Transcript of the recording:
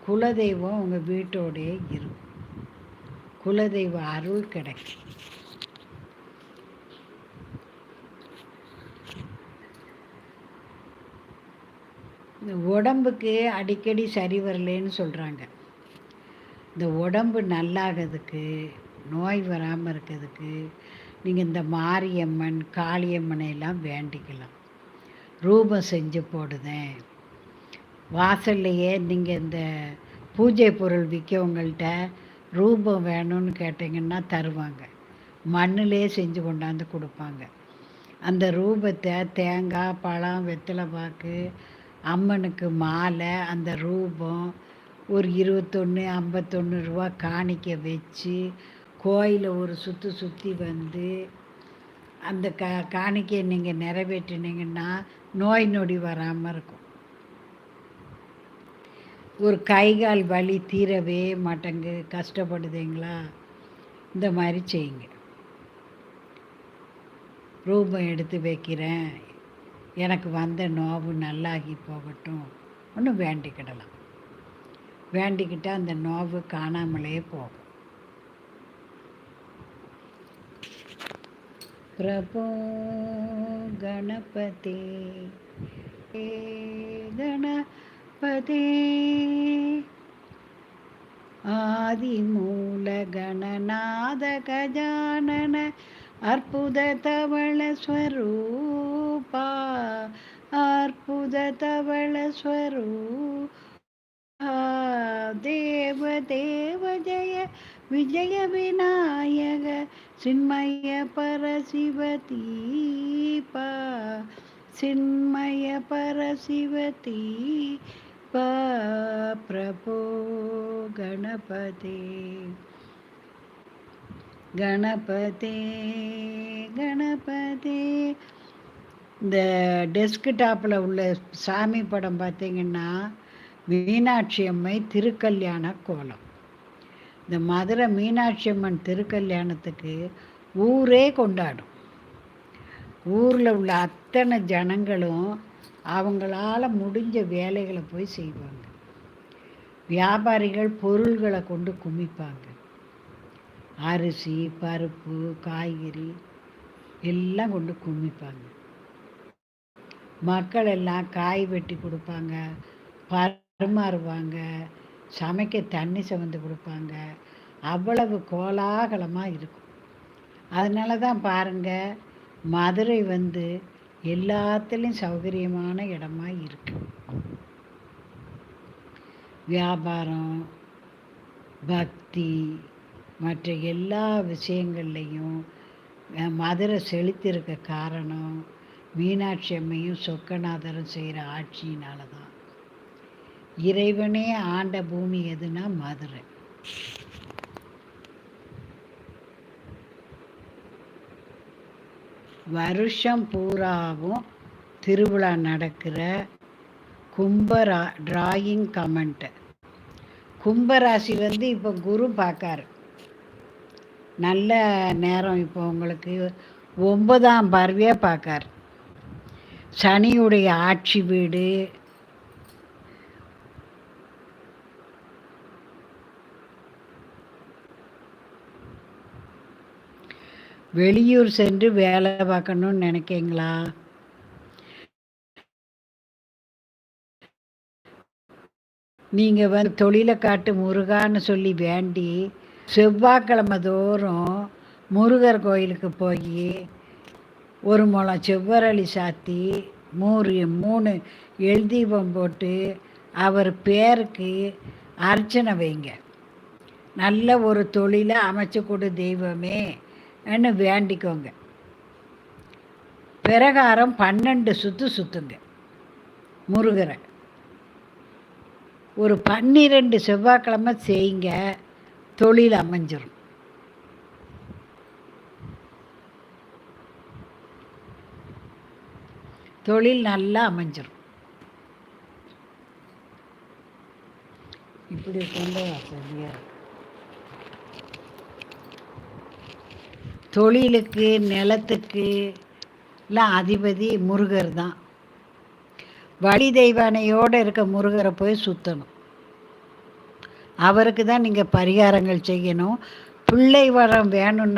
குலதெய்வம் உங்கள் வீட்டோடே இருக்கும். குலதெய்வ அருள் கிடைக்கும். இந்த உடம்புக்கு அடிக்கடி சரி வரலேன்னு சொல்கிறாங்க. இந்த உடம்பு நல்லாகிறதுக்கு, நோய் வராமல் இருக்கிறதுக்கு நீங்கள் இந்த மாரியம்மன் காளியம்மனை எல்லாம் வேண்டிக்கலாம். ரூபம் செஞ்சு போடுதேன். வாசல்லையே நீங்கள் இந்த பூஜை பொருள் விற்கவங்கள்ட்ட ரூபம் வேணும்னு கேட்டிங்கன்னா தருவாங்க. மண்ணிலே செஞ்சு கொண்டாந்து கொடுப்பாங்க. அந்த ரூபத்தை தேங்காய், பழம், வெத்தலை பாக்கு, அம்மனுக்கு மாலை, அந்த ரூபம் ஒரு 21, 51 ரூபா காணிக்க வச்சு கோயிலை ஒரு சுற்றி வந்து அந்த காணிக்கையை நீங்கள் நிறைவேற்றினீங்கன்னா நோய் நொடி வராமல் இருக்கும். ஒரு கை கால் வலி தீரவே மாட்டேங்கு, கஷ்டப்படுதுங்களா, இந்த மாதிரி செய்யுங்க. ரூபம் எடுத்து வைக்கிறேன், எனக்கு வந்த நோவு நல்லாகி போகட்டும் ஒன்று வேண்டிக்கிடலாம். வேண்டிக்கிட்டால் அந்த நோவு காணாமலே போகும். பிரபோ கணபதி கணபதி ஆதிமூல கணநாத கஜானன அற்புத தவள ஸ்வரூபா, அற்புத தவள ஸ்வரூபா, தேவ தேவ ஜெய விஜய விநாயக சின்மய பரசிவ தீபா, சின்மய பரசிவ தீபா, பிரபோ கணபதி கணபதி கணபதி. இந்த டெஸ்க்டாப்பில் உள்ள சாமி படம் பார்த்திங்கன்னா மீனாட்சி அம்மை திருக்கல்யாண கோலம். இந்த மதுரை மீனாட்சி அம்மன் திருக்கல்யாணத்துக்கு ஊரே கொண்டாடும். ஊரில் உள்ள அத்தனை ஜனங்களும் அவங்களால முடிஞ்ச வேலைகளை போய் செய்வாங்க. வியாபாரிகள் பொருள்களை கொண்டு குமிப்பாங்க. அரிசி, பருப்பு, காய்கறி எல்லாம் கொண்டு குமிப்பாங்க. மக்கள் எல்லாம் காய் வெட்டி கொடுப்பாங்க, பரிமாறுவாங்க, சமைக்க தண்ணி சமந்து கொடுப்பாங்க. அவ்வளவு கோலாகலமாக இருக்கும். அதனால தான் பாருங்கள், மதுரை எல்லாத்துலேயும் சௌகரியமான இடமா இருக்கு. வியாபாரம், பக்தி, மற்ற எல்லா விஷயங்கள்லையும் மதுரை செழித்திருக்க காரணம் மீனாட்சி அம்மையும் சொக்கநாதரும் செய்கிற ஆட்சியினால தான். இறைவனே ஆண்ட பூமி எதுனா மதுரை. வருஷம் பூராவும் திருவிழா நடக்கிற டிராயிங் கமெண்ட்டு. கும்பராசி இப்போ குரு பார்க்காரு. நல்ல நேரம். இப்போ உங்களுக்கு 9ஆம் பார்வையாக பார்க்கார். சனியுடைய ஆட்சி வீடு. வெளியூர் சென்று வேலை பார்க்கணும்னு நினைக்கிறீங்களா? நீங்கள் தொழிலை காட்டு முருகான்னு சொல்லி வேண்டி செவ்வாய்க்கிழமை தோறும் முருகர் கோயிலுக்கு போய் ஒரு முழம் செவ்வரளி சாத்தி 3 எழுதீபம் போட்டு அவர் பேருக்கு அர்ச்சனை வைங்க. நல்ல ஒரு தொழிலை அமைச்சு கொடு தெய்வமே ன்னு வேண்டிக்கோங்க. பிரகாரம் 12 சுற்றுங்க முருகரை. ஒரு 12 செவ்வாய்க்கிழமை செய்யுங்க, தொழில் அமைஞ்சிடும். தொழில் நல்லா அமைஞ்சிடும். இப்படி கொண்டு வசதியா. தொழிலுக்கு, நிலத்துக்கு எல்லாம் அதிபதி முருகர் தான். வழி தெய்வானையோடு இருக்க முருகரை போய் சுற்றணும். அவருக்கு தான் நீங்கள் பரிகாரங்கள் செய்யணும். பிள்ளை வரம் வேணும்னா